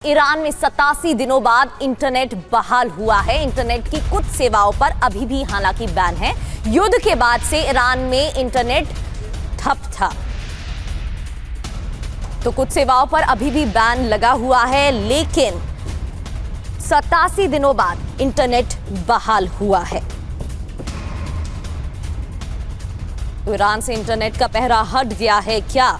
Iran में 87 दिनों बाद इंटरनेट बहाल हुआ है। इंटरनेट की कुछ सेवाओं पर अभी भी हालांकि बैन है। युद्ध के बाद से ईरान में इंटरनेट ठप था, तो कुछ सेवाओं पर अभी भी बैन लगा हुआ है, लेकिन 87 दिनों बाद इंटरनेट बहाल हुआ है। तो ईरान से इंटरनेट का पहरा हट गया है क्या?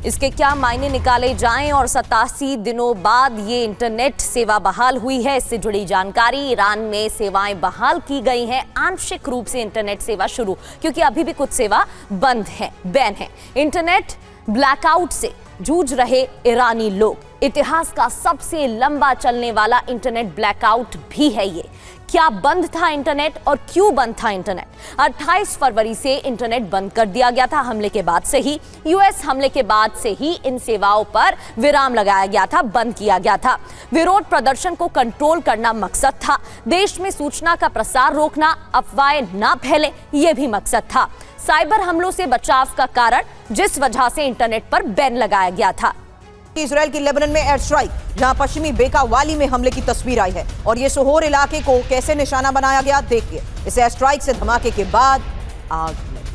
इसके क्या मायने निकाले जाएं और 87 दिनों बाद ये इंटरनेट सेवा बहाल हुई है, इससे जुड़ी जानकारी। ईरान में सेवाएं बहाल की गई हैं, आंशिक रूप से इंटरनेट सेवा शुरू, क्योंकि अभी भी कुछ सेवा बंद है, बैन है। इंटरनेट ब्लैकआउट से जूझ रहे ईरानी लोग। इतिहास का सबसे लंबा चलने वाला इंटरनेट ब्लैकआउट भी है ये। क्या बंद था इंटरनेट और क्यों बंद था इंटरनेट? 28 फरवरी से इंटरनेट बंद कर दिया गया था हमले के बाद से ही। यूएस हमले के बाद से ही इन सेवाओं पर विराम लगाया गया था, बंद किया गया था। विरोध प्रदर्शन को कंट्रोल करना मकसद था। देश में सूचना का प्रसार रोकना, अफवाहें ना फैले, यह भी मकसद था। साइबर हमलों से बचाव का कारण, जिस वजह से इंटरनेट पर बैन लगाया गया था। इजराइल की लेबनान में एयर स्ट्राइक, जहां पश्चिमी बेका वाली में हमले की तस्वीर आई है और ये सोहोर इलाके को कैसे निशाना बनाया गया, देखिए। इस एयर स्ट्राइक से धमाके के बाद आग लगी।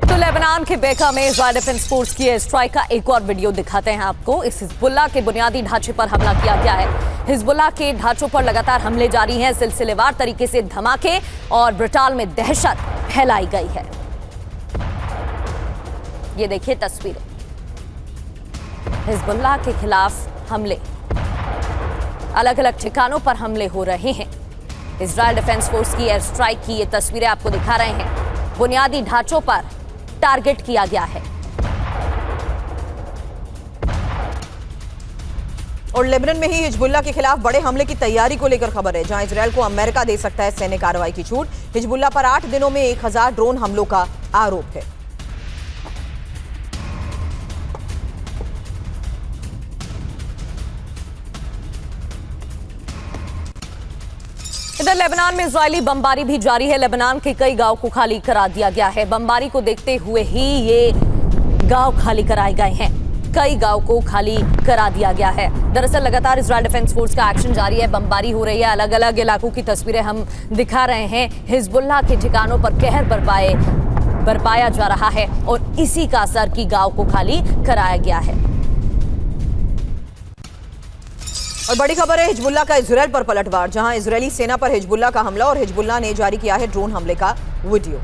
तो लेबनान के बेका में इजराइल डिफेंस फोर्स की एयर स्ट्राइक का एक और वीडियो दिखाते हैं आपको। इस हिजबुल्लाह के बुनियादी ढांचे पर हमला किया गया है। हिजबुल्लाह के ढांचों पर लगातार हमले जारी हैं, सिलसिलेवार तरीके से धमाके और ब्रिटाल में दहशत फैलाई गई है। ये देखिए तस्वीरें, हिजबुल्लाह के खिलाफ हमले, अलग अलग ठिकानों पर हमले हो रहे हैं। इजराइल डिफेंस फोर्स की एयर स्ट्राइक की ये तस्वीरें आपको दिखा रहे हैं। बुनियादी ढांचों पर टारगेट किया गया है। और लेबनान में ही हिजबुल्लाह के खिलाफ बड़े हमले की तैयारी को लेकर खबर है, जहां इजराइल को अमेरिका दे सकता है सैन्य कार्रवाई की छूट। हिजबुल्लाह पर 8 दिनों में 1000 ड्रोन हमलों का आरोप है। इधर लेबनान में इजरायली बमबारी भी जारी है। लेबनान के कई गांव को खाली करा दिया गया है। बमबारी को देखते हुए ही ये गांव खाली कराए गए हैं। कई गांव को खाली करा दिया गया है। दरअसल लगातार इजराइल डिफेंस फोर्स का एक्शन जारी है, बमबारी हो रही है। अलग अलग इलाकों की तस्वीरें हम दिखा रहे हैं। हिजबुल्लाह के ठिकानों पर कहर बरपाया जा रहा है और इसी का असर की गांव को खाली कराया गया है। और बड़ी खबर है हिजबुल्लाह का इजराइल पर पलटवार, जहां इजरायली सेना पर हिजबुल्लाह का हमला और हिजबुल्लाह ने जारी किया है ड्रोन हमले का वीडियो।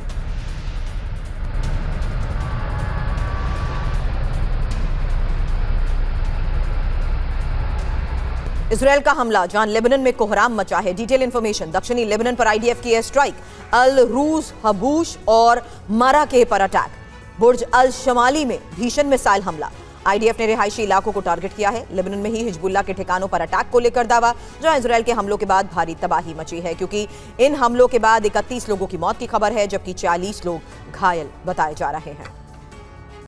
इजराइल का हमला, जहां लेबनान में कोहराम मचा है। Detail information. दक्षिणी लेबनान पर आईडीएफ की एयर स्ट्राइक, अल रूज हबूश और मराके पर अटैक। बुर्ज अल शमाली में भीषण मिसाइल हमला। आईडीएफ ने रिहायशी इलाकों को टारगेट किया है। लेबनान में ही हिजबुल्लाह के ठिकानों पर अटैक को लेकर दावा, जहां इजराइल के हमलों के बाद भारी तबाही मची है, क्योंकि इन हमलों के बाद 31 लोगों की मौत की खबर है, जबकि 40 लोग घायल बताए जा रहे हैं।